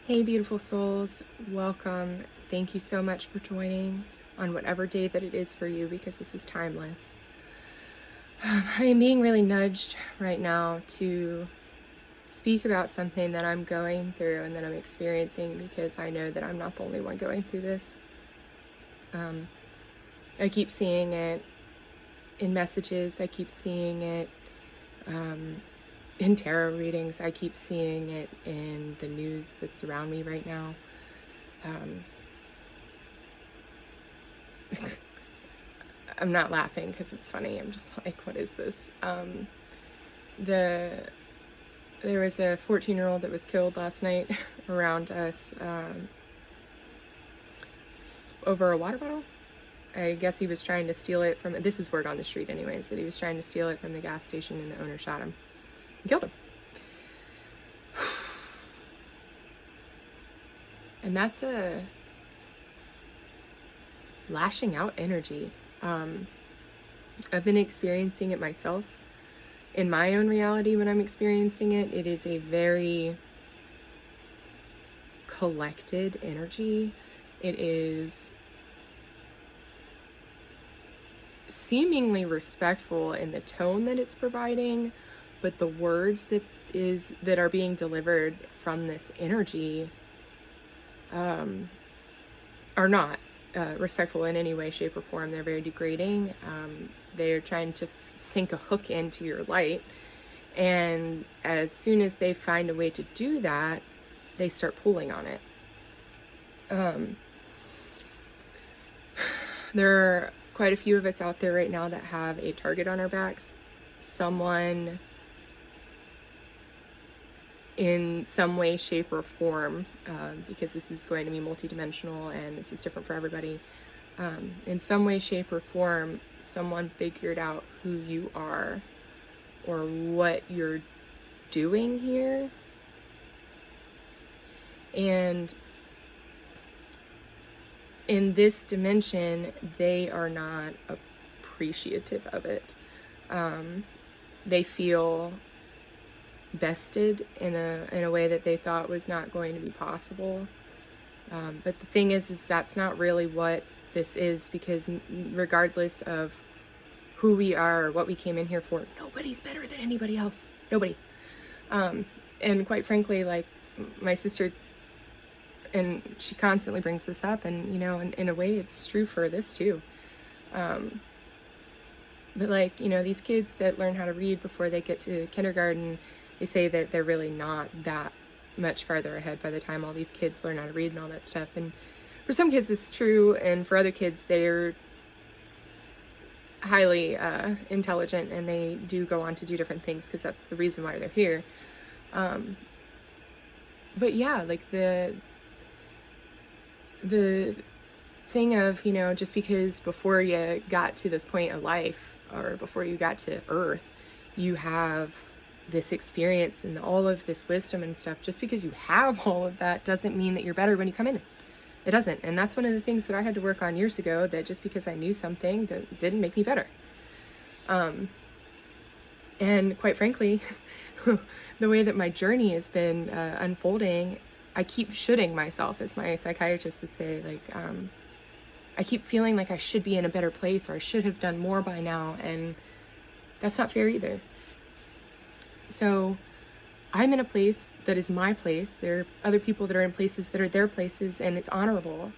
Hey, beautiful souls, welcome. Thank you so much for joining on whatever day that it is for you, because this is timeless. I am being really nudged right now to speak about something that I'm going through and that I'm experiencing, because I know that I'm not the only one going through this. I keep seeing it in messages, I keep seeing it in tarot readings, I keep seeing it in the news that's around me right now. I'm not laughing because it's funny. I'm just like, what is this? There was a 14-year-old that was killed last night around us over a water bottle. I guess he was trying to steal it from, this is word on the street anyways, that he was trying to steal it from the gas station and the owner shot him and killed him. And that's a lashing out energy. I've been experiencing it myself in my own reality. When I'm experiencing it, it is a very collected energy. It is seemingly respectful in the tone that it's providing, but the words that are being delivered from this energy are not respectful in any way, shape, or form. They're very degrading. They're trying to sink a hook into your light, and as soon as they find a way to do that, they start pulling on it. There are quite a few of us out there right now that have a target on our backs. Someone in some way, shape, or form, because this is going to be multidimensional and this is different for everybody. In some way, shape, or form, someone figured out who you are or what you're doing here. And in this dimension, they are not appreciative of it. They feel bested in a way that they thought was not going to be possible. But the thing is that's not really what this is, because regardless of who we are or what we came in here for, nobody's better than anybody else. Nobody. And quite frankly, like my sister, and she constantly brings this up, and you know, in a way it's true for this too. But like, you know, these kids that learn how to read before they get to kindergarten, they say that they're really not that much farther ahead by the time all these kids learn how to read and all that stuff. And for some kids it's true, and for other kids they're highly intelligent and they do go on to do different things, because that's the reason why they're here. But yeah, like the thing of, you know, just because before you got to this point of life or before you got to Earth, you have this experience and all of this wisdom and stuff, just because you have all of that doesn't mean that you're better when you come in. It doesn't. And that's one of the things that I had to work on years ago, that just because I knew something, that didn't make me better. And quite frankly, the way that my journey has been unfolding, I keep shoulding myself, as my psychiatrist would say. Like, I keep feeling like I should be in a better place, or I should have done more by now, and that's not fair either. So I'm in a place that is my place. There are other people that are in places that are their places, and it's honorable.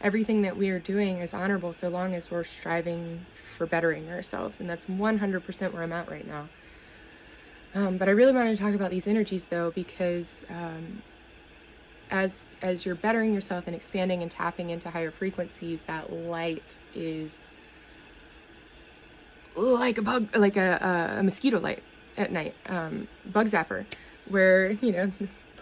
Everything that we are doing is honorable so long as we're striving for bettering ourselves, and that's 100% where I'm at right now. But I really wanted to talk about these energies though, because as you're bettering yourself and expanding and tapping into higher frequencies, that light is like a bug, like a mosquito light at night, bug zapper, where, you know,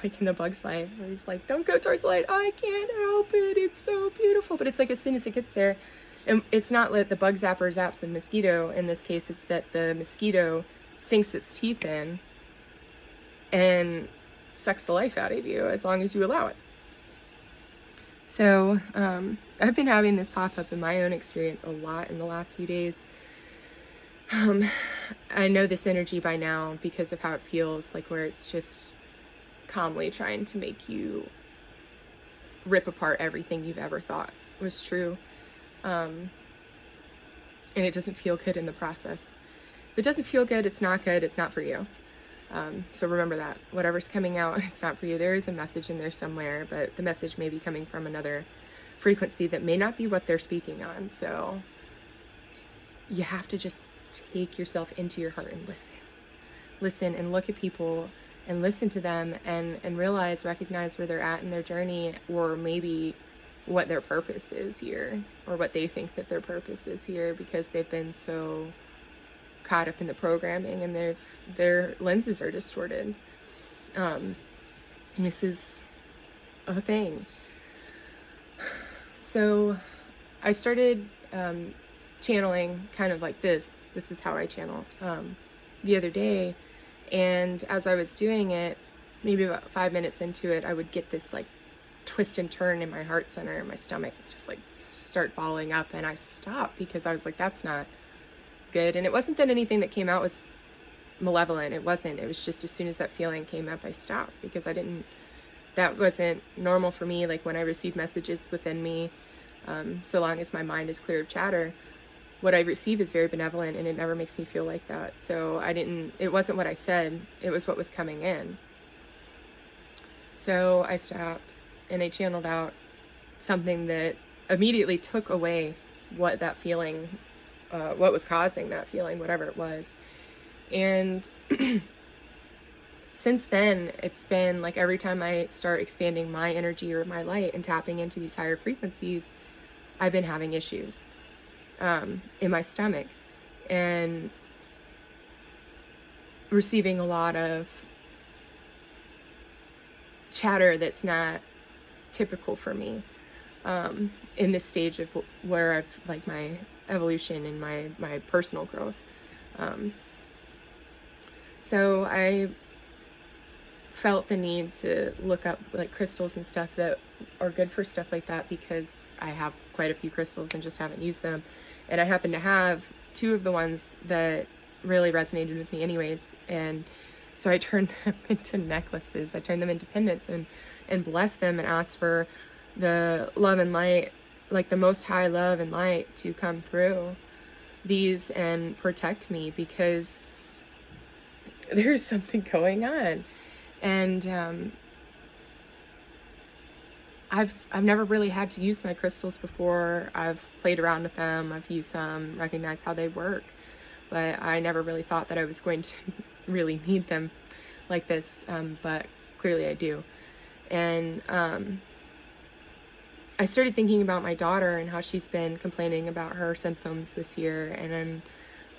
like in the Bug's Life, where he's like, don't go towards the light, I can't help it, it's so beautiful. But it's like, as soon as it gets there, and it's not that the bug zapper zaps the mosquito. In this case, it's that the mosquito sinks its teeth in and sucks the life out of you, as long as you allow it. So I've been having this pop up in my own experience a lot in the last few days. I know this energy by now because of how it feels, like where it's just calmly trying to make you rip apart everything you've ever thought was true. And it doesn't feel good in the process. If it doesn't feel good, it's not good, it's not for you. So remember that. Whatever's coming out, it's not for you. There is a message in there somewhere, but the message may be coming from another frequency that may not be what they're speaking on. So you have to just take yourself into your heart and listen. Listen and look at people and listen to them and realize, recognize where they're at in their journey, or maybe what their purpose is here, or what they think that their purpose is here, because they've been so caught up in the programming and their lenses are distorted. This is a thing. So I started channeling kind of like this. This is how I channel the other day. And as I was doing it, maybe about 5 minutes into it, I would get this like twist and turn in my heart center, and my stomach just like start falling up, and I stopped because I was like, that's not good. And it wasn't that anything that came out was malevolent. It wasn't. It was just as soon as that feeling came up, I stopped, because that wasn't normal for me. Like when I receive messages within me, so long as my mind is clear of chatter, what I receive is very benevolent, and it never makes me feel like that. So it wasn't what I said, it was what was coming in. So I stopped and I channeled out something that immediately took away what that feeling, what was causing that feeling, whatever it was. And since then, it's been like every time I start expanding my energy or my light and tapping into these higher frequencies, I've been having issues in my stomach and receiving a lot of chatter that's not typical for me in this stage of where I've like my evolution and my personal growth. So I felt the need to look up like crystals and stuff that are good for stuff like that, because I have quite a few crystals and just haven't used them. And I happen to have 2 of the ones that really resonated with me anyways. And so I turned them into necklaces. I turned them into pendants and blessed them and asked for the love and light, like the most high love and light, to come through these and protect me, because there's something going on. And I've never really had to use my crystals before. I've played around with them, I've used some, recognized how they work, but I never really thought that I was going to really need them like this, but clearly I do. And I started thinking about my daughter and how she's been complaining about her symptoms this year, and then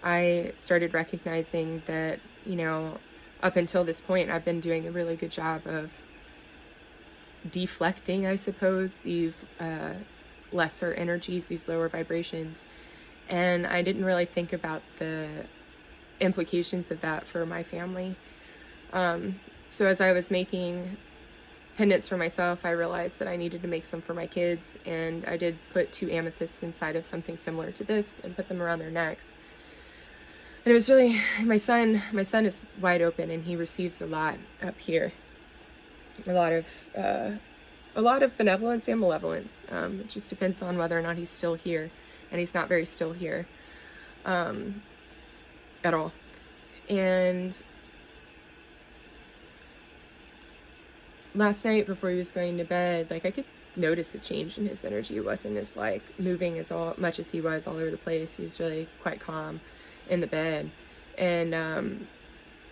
I started recognizing that, you know, up until this point, I've been doing a really good job of deflecting, I suppose, these lesser energies, these lower vibrations. And I didn't really think about the implications of that for my family. So as I was making pendants for myself, I realized that I needed to make some for my kids, and I did put 2 amethysts inside of something similar to this and put them around their necks. And it was really, my son is wide open, and he receives a lot up here. A lot of benevolence and malevolence. It just depends on whether or not he's still here, and he's not very still here at all. And last night before he was going to bed, like I could notice a change in his energy. It wasn't as like moving as much as he was all over the place. He was really quite calm in the bed. And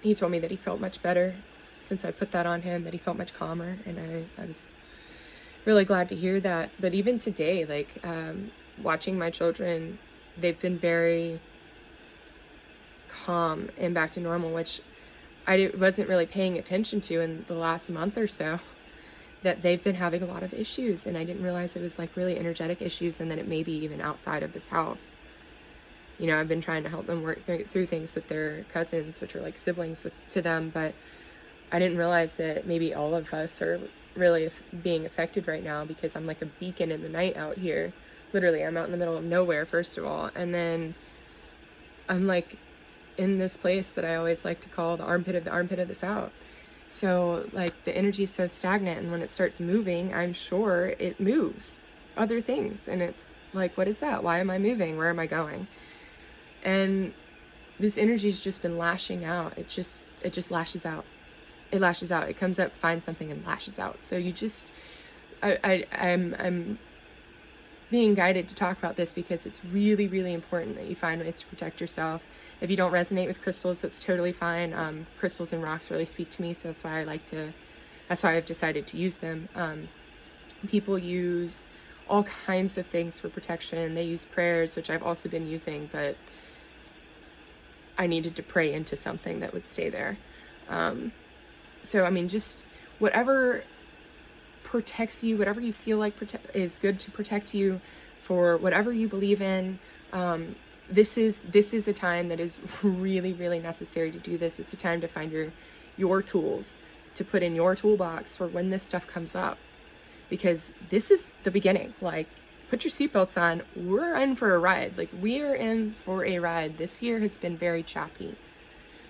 he told me that he felt much better since I put that on him, that he felt much calmer, and I was really glad to hear that. But even today, like watching my children, they've been very calm and back to normal, which I wasn't really paying attention to in the last month or so, that they've been having a lot of issues, and I didn't realize it was like really energetic issues, and then it may be even outside of this house. You know, I've been trying to help them work through things with their cousins, which are like siblings to them, but I didn't realize that maybe all of us are really being affected right now, because I'm like a beacon in the night out here. Literally, I'm out in the middle of nowhere, first of all, and then I'm like in this place that I always like to call the armpit of the South. So like the energy is so stagnant, and when it starts moving, I'm sure it moves other things, and it's like, what is that? Why am I moving? Where am I going? And this energy's just been lashing out. It just lashes out. It lashes out. It comes up, finds something, and lashes out. So you just, I'm being guided to talk about this because it's really, really important that you find ways to protect yourself. If you don't resonate with crystals, that's totally fine. Crystals and rocks really speak to me, so that's why I've decided to use them. People use all kinds of things for protection. They use prayers, which I've also been using, but I needed to pray into something that would stay there. So, I mean, just whatever protects you, whatever you feel like is good to protect you for whatever you believe in. This is a time that is really, really necessary to do this. It's a time to find your tools to put in your toolbox for when this stuff comes up, because this is the beginning. Like, put your seatbelts on. We're in for a ride. Like, we are in for a ride. This year has been very choppy.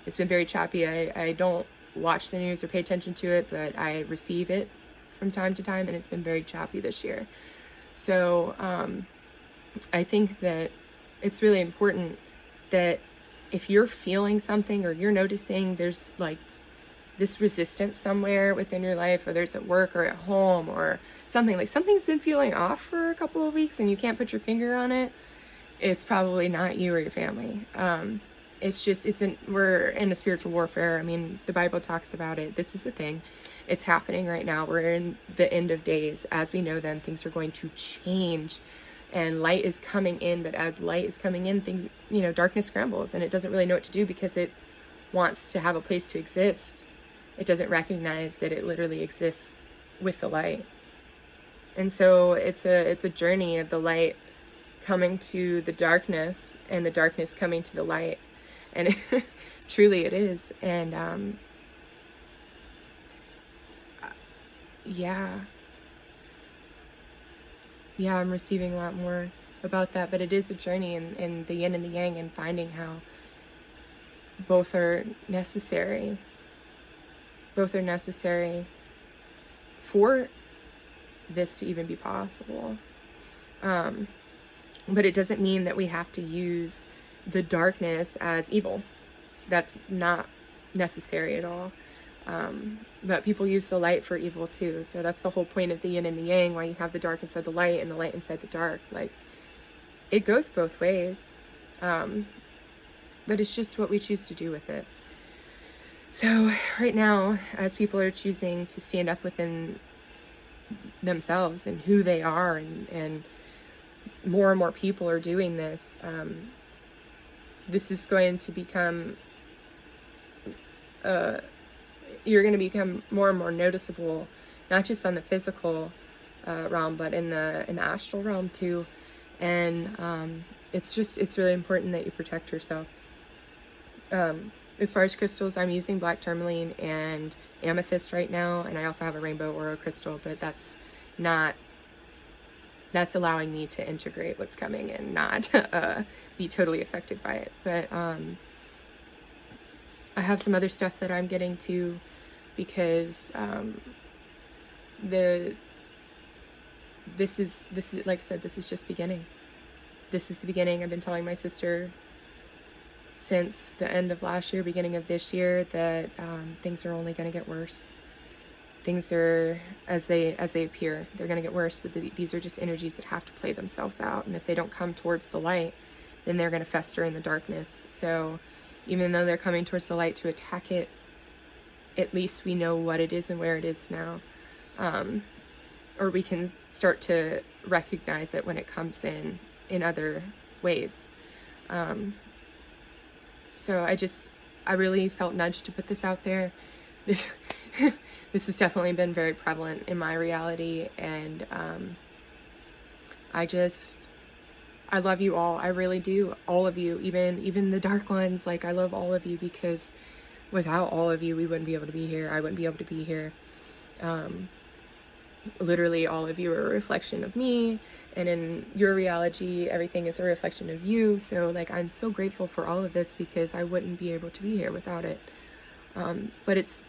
It's been very choppy. I don't watch the news or pay attention to it, but I receive it from time to time, and it's been very choppy this year. So I think that it's really important that if you're feeling something or you're noticing there's like this resistance somewhere within your life, whether it's at work or at home or something, like something's been feeling off for a couple of weeks and you can't put your finger on it, it's probably not you or your family. We're in a spiritual warfare. I mean, the Bible talks about it. This is a thing. It's happening right now. We're in the end of days. As we know them, things are going to change, and light is coming in. But as light is coming in, things, darkness scrambles, and it doesn't really know what to do because it wants to have a place to exist. It doesn't recognize that it literally exists with the light. And so it's a journey of the light coming to the darkness and the darkness coming to the light. And truly it is. And yeah, I'm receiving a lot more about that. But it is a journey in the yin and the yang, and finding how both are necessary. Both are necessary for this to even be possible. But it doesn't mean that we have to use the darkness as evil. That's not necessary at all. But people use the light for evil too. So that's the whole point of the yin and the yang, why you have the dark inside the light and the light inside the dark. Like, it goes both ways. But it's just what we choose to do with it. So right now, as people are choosing to stand up within themselves and who they are, and more and more people are doing this, this is going to become, you're going to become more and more noticeable, not just on the physical realm, but in the astral realm too. And it's really important that you protect yourself. As far as crystals, I'm using black tourmaline and amethyst right now, and I also have a rainbow aura crystal, but that's allowing me to integrate what's coming and not be totally affected by it. But I have some other stuff that I'm getting to, because this is like I said, this is just beginning. This is the beginning. I've been telling my sister since the end of last year, beginning of this year, that things are only going to get worse. Things are, as they appear, they're going to get worse, but these are just energies that have to play themselves out. And if they don't come towards the light, then they're going to fester in the darkness. So even though they're coming towards the light to attack it, at least we know what it is and where it is now. Or we can start to recognize it when it comes in other ways. So I really felt nudged to put this out there. This has definitely been very prevalent in my reality, and I love you all. I really do. All of you, even the dark ones. Like, I love all of you, because without all of you, we wouldn't be able to be here. I wouldn't be able to be here. Literally, all of you are a reflection of me, and in your reality, everything is a reflection of you. So, like, I'm so grateful for all of this, because I wouldn't be able to be here without it. But it's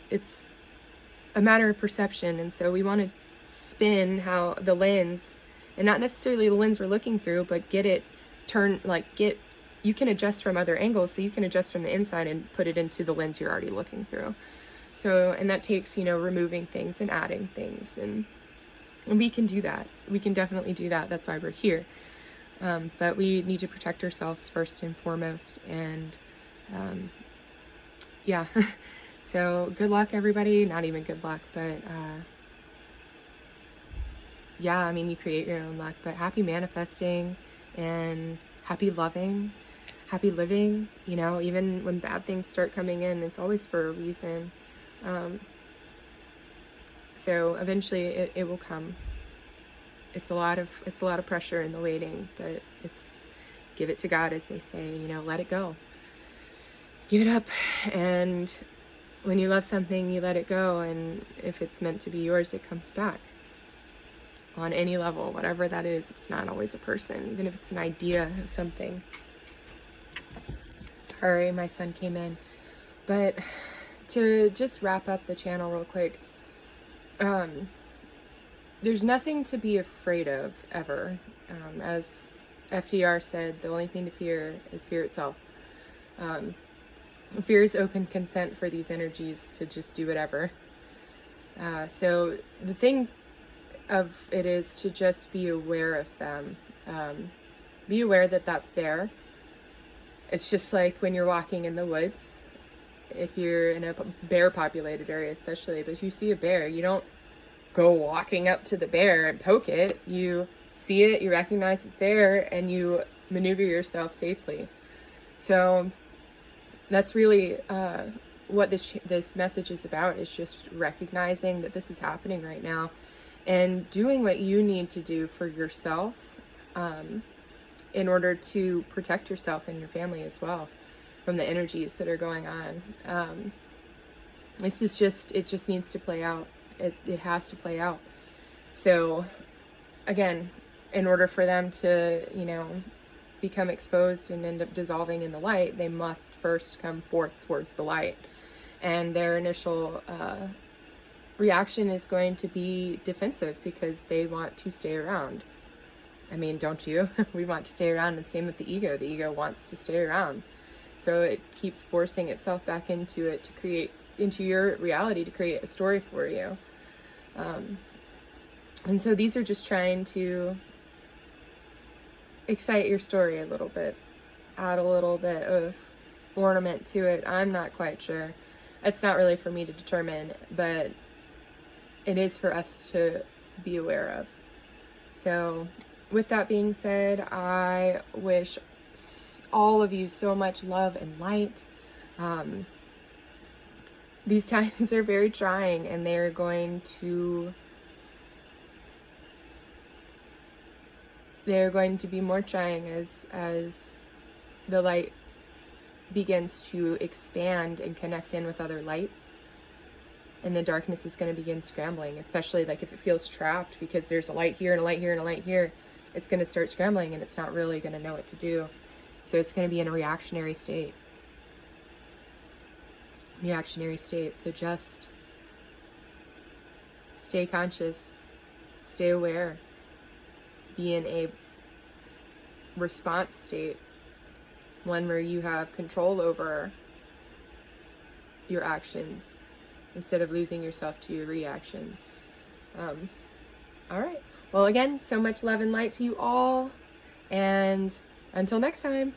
a matter of perception. And so we want to spin how the lens, and not necessarily the lens we're looking through, but get it turn, like get, you can adjust from other angles, so you can adjust from the inside and put it into the lens you're already looking through. So, and that takes, you know, removing things and adding things, and we can do that. We can definitely do that. That's why we're here. But we need to protect ourselves first and foremost. And yeah, so good luck, everybody. Not even good luck, but yeah, I mean, you create your own luck, but happy manifesting and happy loving, happy living. You know, even when bad things start coming in, it's always for a reason. So eventually it will come. It's a lot of pressure in the waiting, but it's, give it to God, as they say, you know, let it go. Give it up. And when you love something, you let it go. And if it's meant to be yours, it comes back on any level, whatever that is. It's not always a person, even if it's an idea of something. Sorry, my son came in. But to just wrap up the channel real quick, there's nothing to be afraid of, ever. As FDR said, the only thing to fear is fear itself. Fear is open consent for these energies to just do whatever. So the thing of it is to just be aware of them. Be aware that that's there. It's just like when you're walking in the woods, if you're in a bear populated area especially, but if you see a bear, you don't go walking up to the bear and poke it. You see it, you recognize it's there, and you maneuver yourself safely. So that's really what this message is about, is just recognizing that this is happening right now and doing what you need to do for yourself in order to protect yourself and your family as well from the energies that are going on. This is just, it just needs to play out. It has to play out. So again, in order for them to, you know, become exposed and end up dissolving in the light, they must first come forth towards the light. And their initial reaction is going to be defensive, because they want to stay around. I mean, don't you? We want to stay around, and same with the ego. The ego wants to stay around. So it keeps forcing itself back into it to create, into your reality, to create a story for you. And so these are just trying to excite your story a little bit, add a little bit of ornament to it. I'm not quite sure. It's not really for me to determine, but it is for us to be aware of. So with that being said, I wish all of you so much love and light. These times are very trying, and they're going to be more trying as the light begins to expand and connect in with other lights, and the darkness is going to begin scrambling, especially like if it feels trapped because there's a light here and a light here and a light here. It's going to start scrambling, and it's not really going to know what to do. So it's going to be in a reactionary state. So just stay conscious, stay aware, be in a response state, one where you have control over your actions instead of losing yourself to your reactions. All right. Well, again, so much love and light to you all, and until next time.